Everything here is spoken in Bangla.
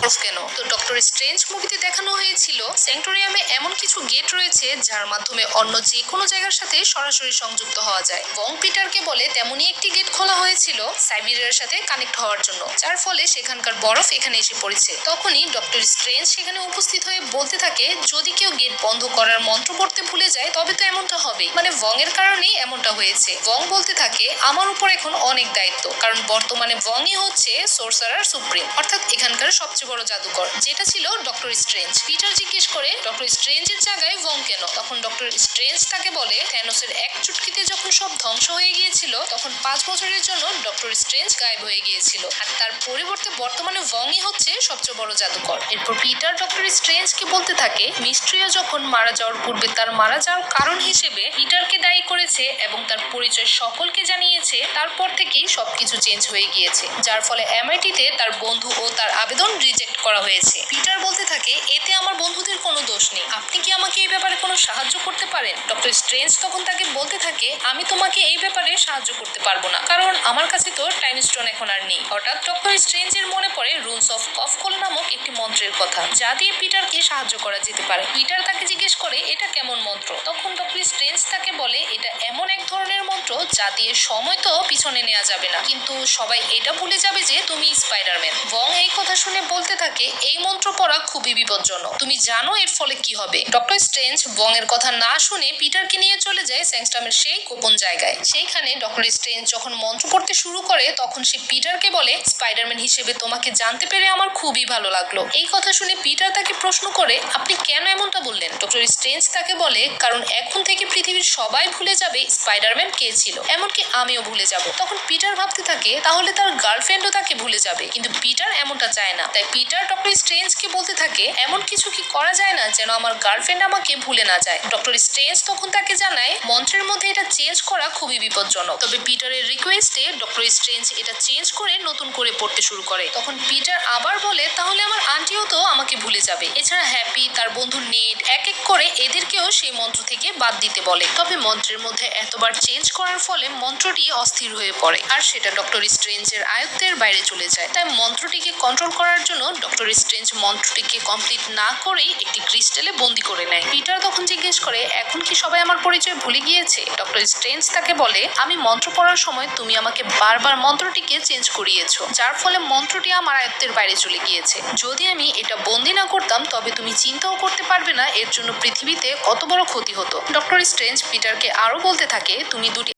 বরফ কেন? তো ডক্টর স্ট্রেঞ্জ মুভিতে দেখানো হয়েছিল স্যাংটোরিয়ামে এমন কিছু গেট রয়েছে যার মাধ্যমে অন্য যে কোনো জায়গার সাথে সরাসরি সংযুক্ত হওয়া যায়। বং পিটারকে বলে তেমনই একটি গেট খোলা হয়েছিল সাইবেরিয়ার সাথে কানেক্ট হওয়ার জন্য, যার ফলে সেখানকার বরফ এখানে এসে পড়েছে। তখনই ডক্টর স্ট্রেঞ্জ সেখানে উপস্থিত হয়ে বলতে থাকে, যদি কেউ গেট বন্ধ করার মন্ত্র পড়তে ভুলে যায় তবে তো এমনটা হবে, মানে ভং এর কারণেই এমনটা হয়েছে। ভং বলতে থাকে, আমার উপর এখন অনেক দায়িত্ব, কারণ বর্তমানে ভংই হচ্ছে সোর্সারার সুপ্রিম, অর্থাৎ এখানকার সবচেয়ে বড় জাদুকর, যেটা ছিল ডক্টর স্ট্রেঞ্জ। পিটার জিজ্ঞেস করে ডক্টর স্ট্রেঞ্জের জায়গায় ভং কেন? তখন ডক্টর স্ট্রেঞ্জ তাকে বলে, থ্যানোসের এক চুটকিতে যখন সব ধ্বংস হয়ে গিয়েছিল তখন 5 বছরের জন্য ডক্টর স্ট্রেঞ্জ গায়েব হয়ে গিয়েছিল, আর তার পরিবর্তে বর্তমানে ভংই হচ্ছে সবচেয়ে বড় জাদুকর। এরপর পিটার ডক্টর স্ট্রেঞ্জকে বলতে থাকে, মিস্ট্রিয়া যখন মারা যাওয়ার পূর্বে তার মারা যাওয়ার কারণ হিসেবে পিটারকে দায়ী করেছে এবং তার পরিচয় সকলকে জানিয়েছে, তারপর থেকেই সবকিছু চেঞ্জ হয়ে গিয়েছে, যার ফলে এমআইটিতে তার বন্ধু ও তার আবেদন রিজেক্ট করা হয়েছে। পিটার বলতে থাকে, এতে আমার বন্ধুদের কোনো দোষ নেই, আপনি কি আমাকে এই ব্যাপারে কোনো সাহায্য করতে পারেন? ডক্টর স্ট্রেঞ্জ তখন তাকে বলতে থাকে, আমি তোমাকে এই ব্যাপারে সাহায্য করতে পারবো না, কারণ আমার কাছে তো টাইম স্টোন এখন আর নেই। হঠাৎ ডক্টর স্ট্রেঞ্জের মনে পড়ে রুনস অফ কফকল নামক একটি মন্ত্রের কথা, যা দিয়ে পিটারকে সাহায্য করা যেতে পারে। পিটার তাকে জিজ্ঞেস করে, এটা কেমন মন্ত্র? তখন ডক্টর স্ট্রেঞ্জ তাকে বলে, এটা এমন এক ধরনের মন্ত্র যা দিয়ে সময় তো পিছনে নেওয়া যাবে না, কিন্তু সবাই এটা ভুলে যাবে যে তুমি স্পাইডারম্যান। ভং এই কথা শুনে বলতে থাকে, এই মন্ত্র পড়া খুবই বিপজ্জনক, তুমি জানো এর ফলে কি হবে? ডক্টর স্ট্রেঞ্জ ভং এর কথা না শুনে পিটারকে নিয়ে চলে যায় স্যাংস্টামের সেই গোপন জায়গায়। সেইখানে ডক্টর স্ট্রেঞ্জ যখন মন্ত্র পড়তে শুরু করে তখন সে পিটারকে বলে, স্পাইডারম্যান হিসেবে তোমাকে জানতে পেরে আমার খুবই ভালো লাগলো। এই কথা শুনে পিটার তাকে প্রশ্ন করে, আপনি কেন এমনটা বললেন? ডক্টর স্ট্রেঞ্জ তাকে বলে, কারণ এখন থেকে পৃথিবীর সবাই ভুলে যাবে স্পাইডারম্যান কে ছিল, এমনকি আমিও ভুলে যাব। তখন পিটার ভাবতে থাকে, তাহলে তার গার্লফ্রেন্ডও তাকে ভুলে যাবে, কিন্তু পিটার এমনটা চায় না। তাই পিটার ডক্টর স্ট্রেঞ্জকে বলতে থাকে, এমন কিছু কি করা যায় না যেন আমার গার্লফ্রেন্ড আমাকে ভুলে না যায়? ডক্টর স্ট্রেঞ্জ তখন তাকে জানায়, মন্ত্রের মধ্যে এটা চেঞ্জ করা খুবই বিপজ্জনক। তবে পিটারের রিকোয়েস্টে ডক্টর স্ট্রেঞ্জ এটা চেঞ্জ করে নতুন করে পড়তে শুরু করে। তখন পিটার আবার বলে, তাহলে আমার আন্টিও তো আমাকে ভুলে যাবে। এছাড়া হ্যাপি, তার বন্ধু নেড, এক এক করে এদেরকেও সেই মন্ত্র থেকে বাদ দিতে বলে। তবে মন্ত্রের মধ্যে এতবার চেঞ্জ করার ফলে মন্ত্রটি অস্থির হয়ে পড়ে, আর সেটা ডক্টর স্ট্রেঞ্জের আয়ত্তের বাইরে চলে যায়। তাই মন্ত্রটিকে কন্ট্রোল করার জন্য ডক্টর স্ট্রেঞ্জ মন্ত্রটিকে কমপ্লিট না করেই একটি ক্রিস্টালে বন্দি করে নেয়। পিটার তখন জিজ্ঞেস করে, এখন কি সবাই আমার পরিচয় ভুলে গিয়েছে? ডক্টর স্ট্রেঞ্জ তাকে বলে, আমি মন্ত্র পড়ার সময় তুমি আমাকে বারবার মন্ত্রটিকে চেঞ্জ করিয়েছো, যার ফলে মন্ত্রটি আমার আয়ত্তের বাইরে চলে গিয়েছে। যদি আমি এটা বন্দি না করতাম তবে তুমি চিন্তাও করতে পারবে না এর জন্য পৃথিবীতে কত বড় ক্ষতি হতো। ডক্টর স্ট্রেঞ্জ পিটারকে আরো বলতে থাকে, তুমি দুটি